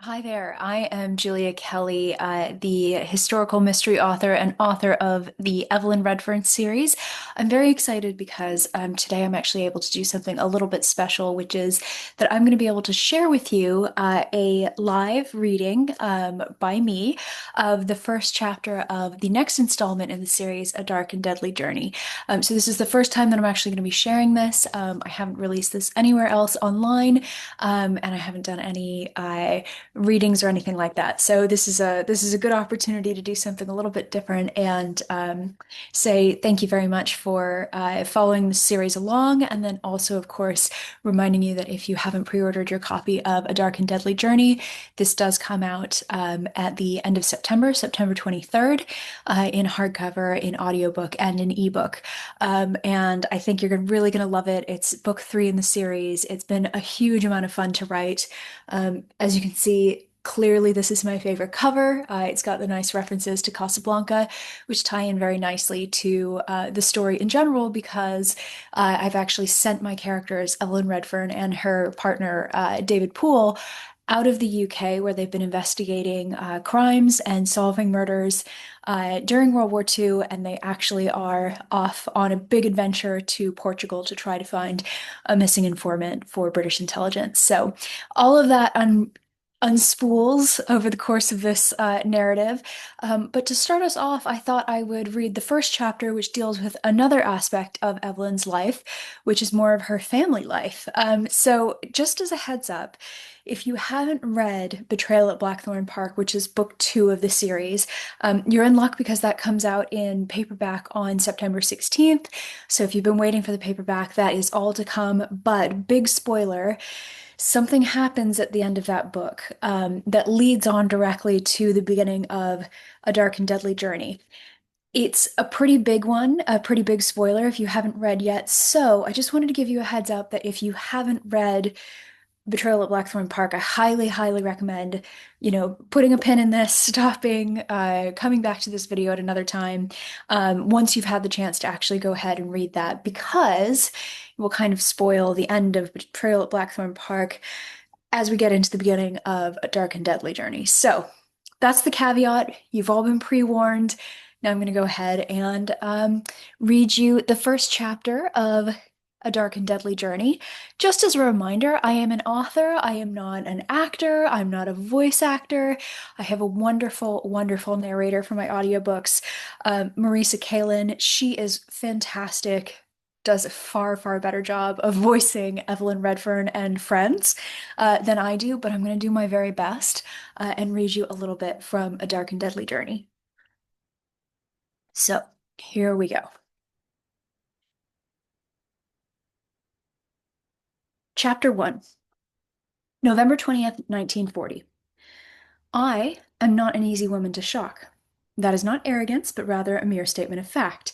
Hi there. I am Julia Kelly, the historical mystery author and author of the Evelyn Redfern series. I'm very excited because today I'm actually able to do something a little bit special, which is that I'm going to be able to share with you a live reading by me of the first chapter of the next installment in the series, A Dark and Deadly Journey. So this is the first time that I'm actually going to be sharing this. I haven't released this anywhere else online, and I haven't done any readings or anything like that. So this is a good opportunity to do something a little bit different and say thank you very much for following the series along, and then also, of course, reminding you that if you haven't pre-ordered your copy of A Dark and Deadly Journey, this does come out at the end of September, September 23rd, in hardcover, in audiobook, and in ebook. And I think you're really going to love it. It's book three in the series. It's been a huge amount of fun to write. As you can see, clearly this is my favorite cover. It's got the nice references to Casablanca, which tie in very nicely to the story in general because I've actually sent my characters, Evelyn Redfern and her partner, David Poole, out of the UK where they've been investigating crimes and solving murders during World War II, and they actually are off on a big adventure to Portugal to try to find a missing informant for British intelligence. So all of that unspools over the course of this narrative. But to start us off, I thought I would read the first chapter, which deals with another aspect of Evelyn's life, which is more of her family life. So just as a heads up, if you haven't read Betrayal at Blackthorn Park, which is book two of the series, you're in luck because that comes out in paperback on September 16th. So if you've been waiting for the paperback, that is all to come. But big spoiler, something happens at the end of that book that leads on directly to the beginning of A Dark and Deadly Journey. It's a pretty big one, a pretty big spoiler if you haven't read yet. So I just wanted to give you a heads up that if you haven't read Betrayal at Blackthorn Park, I highly, highly recommend, putting a pin in this, stopping, coming back to this video at another time, once you've had the chance to actually go ahead and read that, because it will kind of spoil the end of Betrayal at Blackthorn Park as we get into the beginning of A Dark and Deadly Journey. So that's the caveat. You've all been pre-warned. Now I'm going to go ahead and read you the first chapter of A Dark and Deadly Journey. Just as a reminder, I am an author. I am not an actor. I'm not a voice actor. I have a wonderful, wonderful narrator for my audiobooks, Marisa Kalin. She is fantastic, does a far, far better job of voicing Evelyn Redfern and friends than I do, but I'm going to do my very best and read you a little bit from A Dark and Deadly Journey. So, here we go. Chapter 1, November 20th, 1940. I am not an easy woman to shock. That is not arrogance, but rather a mere statement of fact.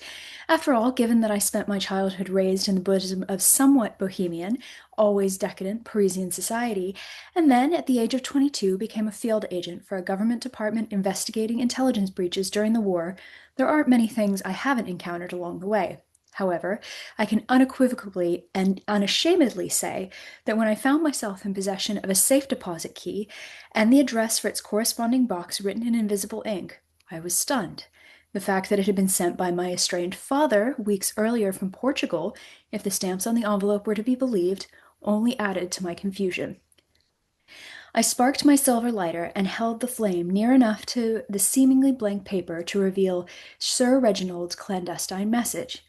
After all, given that I spent my childhood raised in the bosom of somewhat bohemian, always decadent Parisian society, and then at the age of 22 became a field agent for a government department investigating intelligence breaches during the war, there aren't many things I haven't encountered along the way. However, I can unequivocally and unashamedly say that when I found myself in possession of a safe deposit key and the address for its corresponding box written in invisible ink, I was stunned. The fact that it had been sent by my estranged father weeks earlier from Portugal, if the stamps on the envelope were to be believed, only added to my confusion. I sparked my silver lighter and held the flame near enough to the seemingly blank paper to reveal Sir Reginald's clandestine message.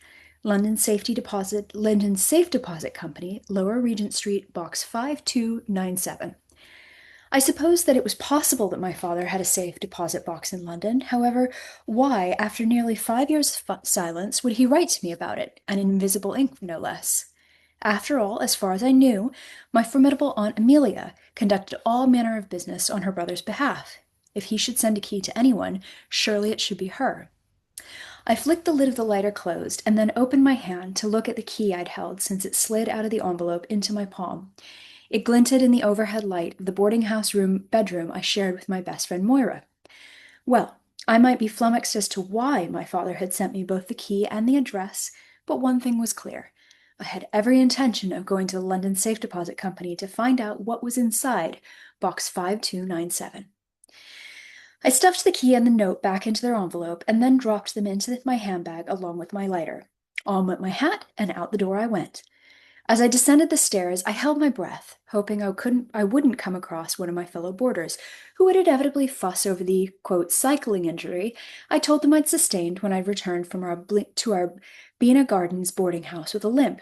London Safe Deposit Company, Lower Regent Street, Box 5297. I supposed that it was possible that my father had a safe deposit box in London. However, why, after nearly 5 years of silence, would he write to me about it, and in invisible ink, no less? After all, as far as I knew, my formidable Aunt Amelia conducted all manner of business on her brother's behalf. If he should send a key to anyone, surely it should be her. I flicked the lid of the lighter closed and then opened my hand to look at the key I'd held since it slid out of the envelope into my palm. It glinted in the overhead light of the boarding house bedroom I shared with my best friend Moira. Well, I might be flummoxed as to why my father had sent me both the key and the address, but one thing was clear. I had every intention of going to the London Safe Deposit Company to find out what was inside box 5297. I stuffed the key and the note back into their envelope and then dropped them into my handbag along with my lighter. On went my hat, and out the door I went. As I descended the stairs, I held my breath, hoping I wouldn't come across one of my fellow boarders, who would inevitably fuss over the, quote, cycling injury I told them I'd sustained when I returned from to our Bina Gardens boarding house with a limp.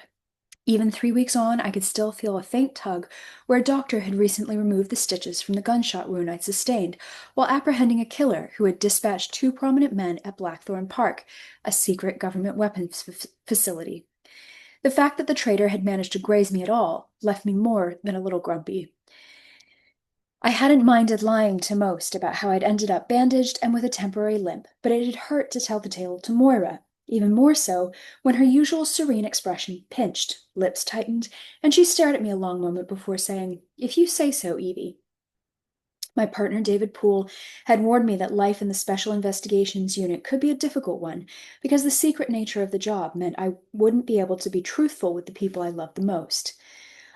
Even 3 weeks on, I could still feel a faint tug where a doctor had recently removed the stitches from the gunshot wound I'd sustained while apprehending a killer who had dispatched two prominent men at Blackthorn Park, a secret government weapons facility. The fact that the traitor had managed to graze me at all left me more than a little grumpy. I hadn't minded lying to most about how I'd ended up bandaged and with a temporary limp, but it had hurt to tell the tale to Moira, even more so when her usual serene expression pinched, lips tightened, and she stared at me a long moment before saying, "If you say so, Evie." My partner, David Poole, had warned me that life in the Special Investigations Unit could be a difficult one because the secret nature of the job meant I wouldn't be able to be truthful with the people I loved the most.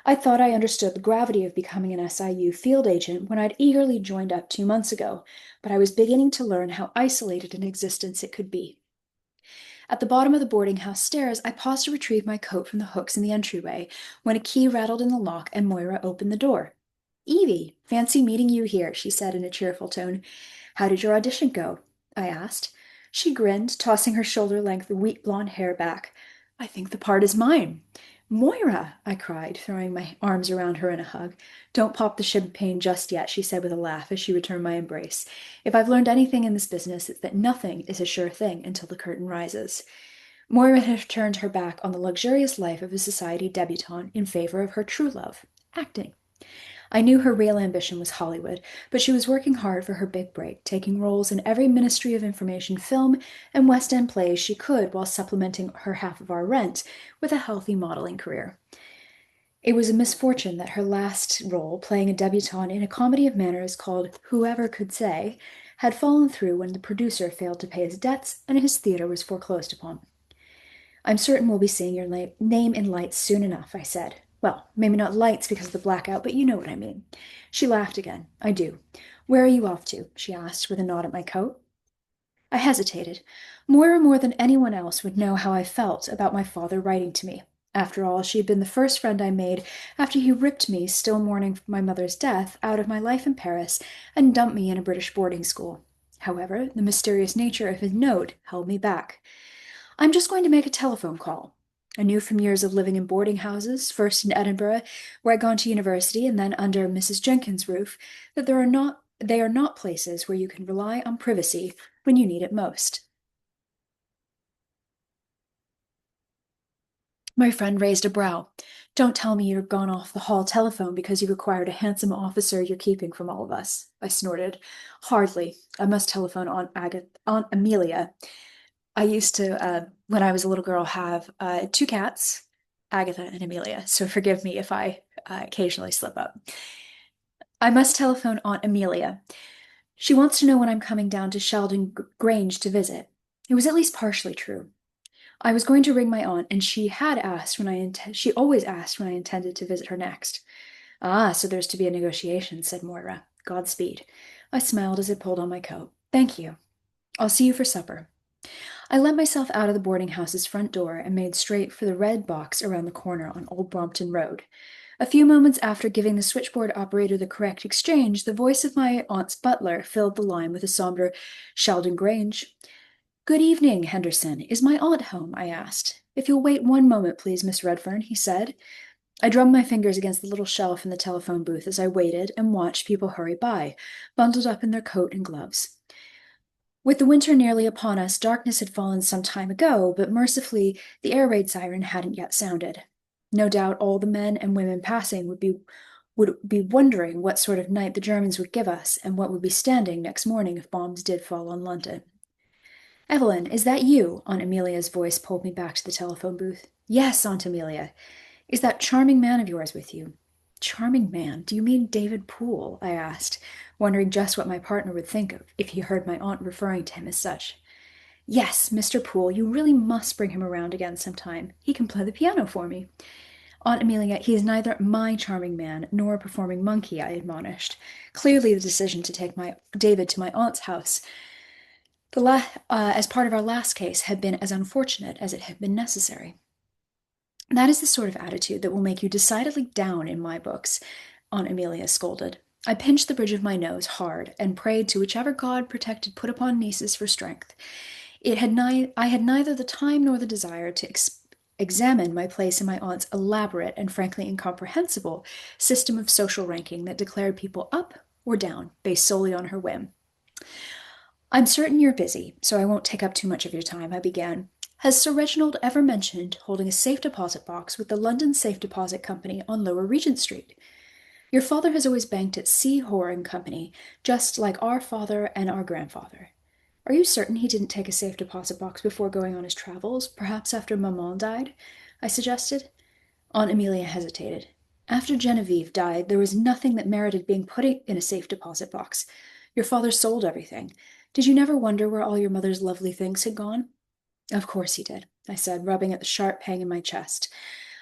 I thought I understood the gravity of becoming an SIU field agent when I'd eagerly joined up 2 months ago, but I was beginning to learn how isolated an existence it could be. At the bottom of the boarding house stairs, I paused to retrieve my coat from the hooks in the entryway when a key rattled in the lock and Moira opened the door. "Evie, fancy meeting you here," she said in a cheerful tone. "How did your audition go?" I asked. She grinned, tossing her shoulder-length wheat blonde hair back. "I think the part is mine." "Moira!" I cried, throwing my arms around her in a hug. "Don't pop the champagne just yet," she said with a laugh as she returned my embrace. "If I've learned anything in this business, it's that nothing is a sure thing until the curtain rises." Moira had turned her back on the luxurious life of a society debutante in favor of her true love, acting. I knew her real ambition was Hollywood, but she was working hard for her big break, taking roles in every Ministry of Information film and West End plays she could while supplementing her half of our rent with a healthy modeling career. It was a misfortune that her last role, playing a debutante in a comedy of manners called Whoever Could Say, had fallen through when the producer failed to pay his debts and his theater was foreclosed upon. "I'm certain we'll be seeing your name in lights soon enough," I said. "Well, maybe not lights because of the blackout, but you know what I mean." She laughed again. "I do. Where are you off to?" she asked with a nod at my coat. I hesitated. Moira, more than anyone else, would know how I felt about my father writing to me. After all, she had been the first friend I made after he ripped me, still mourning my mother's death, out of my life in Paris and dumped me in a British boarding school. However, the mysterious nature of his note held me back. "I'm just going to make a telephone call." I knew from years of living in boarding houses, first in Edinburgh, where I'd gone to university, and then under Mrs. Jenkins' roof, that they are not places where you can rely on privacy when you need it most. My friend raised a brow. "Don't tell me you've gone off the hall telephone because you've acquired a handsome officer you're keeping from all of us." I snorted. "Hardly. I must telephone Aunt Amelia. I used to, when I was a little girl, have two cats, Agatha and Amelia, so forgive me if I occasionally slip up. I must telephone Aunt Amelia. She wants to know when I'm coming down to Sheldon Grange to visit." It was at least partially true. I was going to ring my aunt, and she always asked when I intended to visit her next. "Ah, so there's to be a negotiation," said Moira. "Godspeed." I smiled as I pulled on my coat. "Thank you. I'll see you for supper." I let myself out of the boarding house's front door and made straight for the red box around the corner on Old Brompton Road. A few moments after giving the switchboard operator the correct exchange, the voice of my aunt's butler filled the line with a somber Sheldon Grange. "Good evening, Henderson. Is my aunt home?" I asked. "If you'll wait one moment, please, Miss Redfern," he said. I drummed my fingers against the little shelf in the telephone booth as I waited and watched people hurry by, bundled up in their coat and gloves. With the winter nearly upon us, darkness had fallen some time ago, but mercifully the air raid siren hadn't yet sounded. No doubt all the men and women passing would be wondering what sort of night the Germans would give us and what would be standing next morning if bombs did fall on London. "Evelyn, is that you?" Aunt Amelia's voice pulled me back to the telephone booth. "Yes, Aunt Amelia. Is that charming man of yours with you?" "Charming man? Do you mean David Poole?" I asked, wondering just what my partner would think of if he heard my aunt referring to him as such. Yes, Mr. Poole, you really must bring him around again sometime. He can play the piano for me. Aunt Amelia, he is neither my charming man nor a performing monkey, I admonished. Clearly, the decision to take my David to my aunt's house, as part of our last case, had been as unfortunate as it had been necessary. That is the sort of attitude that will make you decidedly down in my books, Aunt Amelia scolded. I pinched the bridge of my nose hard and prayed to whichever god protected put upon nieces for strength. I had neither the time nor the desire to examine my place in my aunt's elaborate and frankly incomprehensible system of social ranking that declared people up or down based solely on her whim. I'm certain you're busy, so I won't take up too much of your time, I began. Has Sir Reginald ever mentioned holding a safe deposit box with the London Safe Deposit Company on Lower Regent Street? Your father has always banked at C. Hoare and Company, just like our father and our grandfather. Are you certain he didn't take a safe deposit box before going on his travels, perhaps after Maman died? I suggested. Aunt Amelia hesitated. After Genevieve died, there was nothing that merited being put in a safe deposit box. Your father sold everything. Did you never wonder where all your mother's lovely things had gone? Of course he did, I said, rubbing at the sharp pang in my chest.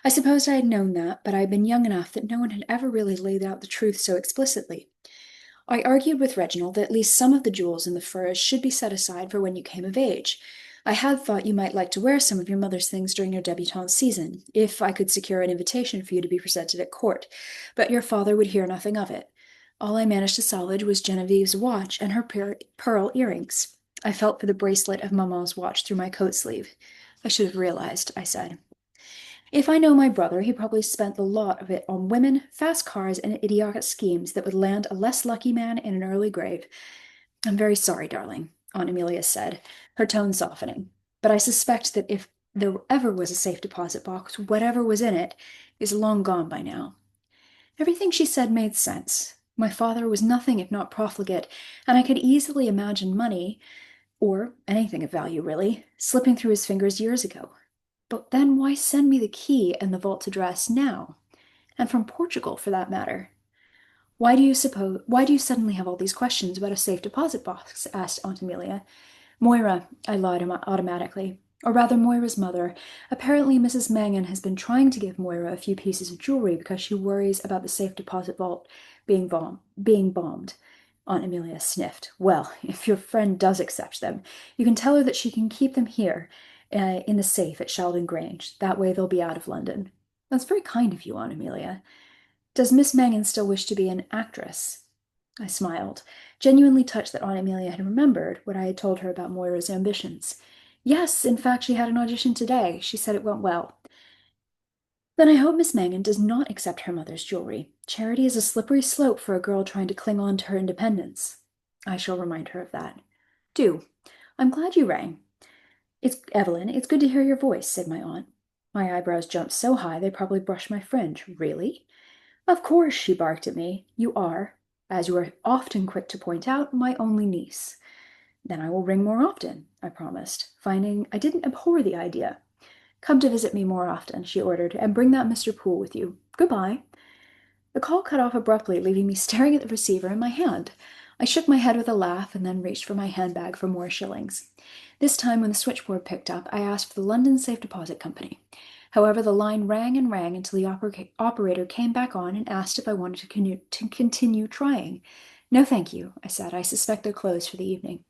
I supposed I had known that, but I had been young enough that no one had ever really laid out the truth so explicitly. I argued with Reginald that at least some of the jewels in the furs should be set aside for when you came of age. I had thought you might like to wear some of your mother's things during your debutante season, if I could secure an invitation for you to be presented at court, but your father would hear nothing of it. All I managed to salvage was Genevieve's watch and her pearl earrings. I felt for the bracelet of Maman's watch through my coat sleeve. I should have realized, I said. If I know my brother, he probably spent the lot of it on women, fast cars, and idiotic schemes that would land a less lucky man in an early grave. I'm very sorry, darling, Aunt Amelia said, her tone softening. But I suspect that if there ever was a safe deposit box, whatever was in it is long gone by now. Everything she said made sense. My father was nothing if not profligate, and I could easily imagine money, or anything of value really, slipping through his fingers years ago. But then why send me the key and the vault's address now? And from Portugal, for that matter. Why do you suddenly have all these questions about a safe deposit box? Asked Aunt Amelia. Moira, I lied automatically. Or rather, Moira's mother. Apparently, Mrs. Mangan has been trying to give Moira a few pieces of jewelry because she worries about the safe deposit vault being bombed. Aunt Amelia sniffed. Well, if your friend does accept them, you can tell her that she can keep them here, in the safe at Sheldon Grange. That way they'll be out of London. That's very kind of you, Aunt Amelia. Does Miss Mangan still wish to be an actress? I smiled, genuinely touched that Aunt Amelia had remembered what I had told her about Moira's ambitions. Yes, in fact, she had an audition today. She said it went well. Then I hope Miss Mangan does not accept her mother's jewelry. Charity is a slippery slope for a girl trying to cling on to her independence. I shall remind her of that. Do. I'm glad you rang. It's Evelyn, it's good to hear your voice, said my aunt. My eyebrows jumped so high they probably brushed my fringe. Really? Of course, she barked at me. You are, as you are often quick to point out, my only niece. Then I will ring more often, I promised, finding I didn't abhor the idea. Come to visit me more often, she ordered, and bring that Mr. Poole with you. Goodbye. The call cut off abruptly, leaving me staring at the receiver in my hand. I shook my head with a laugh and then reached for my handbag for more shillings. This time, when the switchboard picked up, I asked for the London Safe Deposit Company. However, the line rang and rang until the operator came back on and asked if I wanted to continue trying. No, thank you, I said. I suspect they're closed for the evening.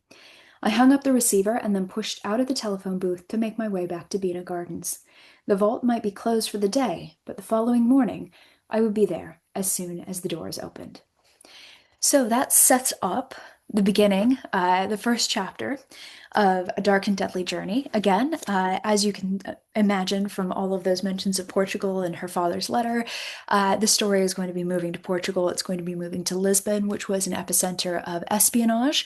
I hung up the receiver and then pushed out of the telephone booth to make my way back to Beena Gardens. The vault might be closed for the day, but the following morning I would be there as soon as the doors opened. So that sets up the beginning, the first chapter of A Dark and Deadly Journey. Again, as you can imagine from all of those mentions of Portugal and her father's letter, the story is going to be moving to Portugal. It's going to be moving to Lisbon, which was an epicenter of espionage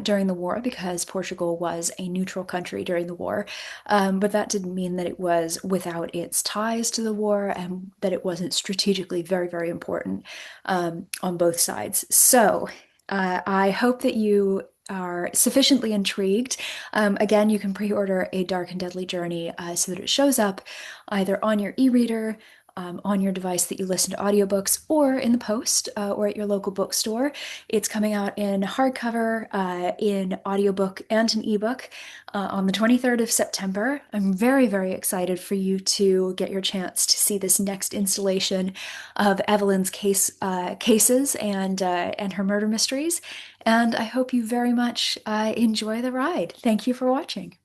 during the war because Portugal was a neutral country during the war. But that didn't mean that it was without its ties to the war and that it wasn't strategically very, very important on both sides. So I hope that you are sufficiently intrigued. Again, you can pre-order A Dark and Deadly Journey so that it shows up either on your e-reader, on your device that you listen to audiobooks or in the post or at your local bookstore. It's coming out in hardcover, in audiobook, and an ebook on the 23rd of September. I'm very, very excited for you to get your chance to see this next installation of Evelyn's cases and her murder mysteries. And I hope you very much enjoy the ride. Thank you for watching.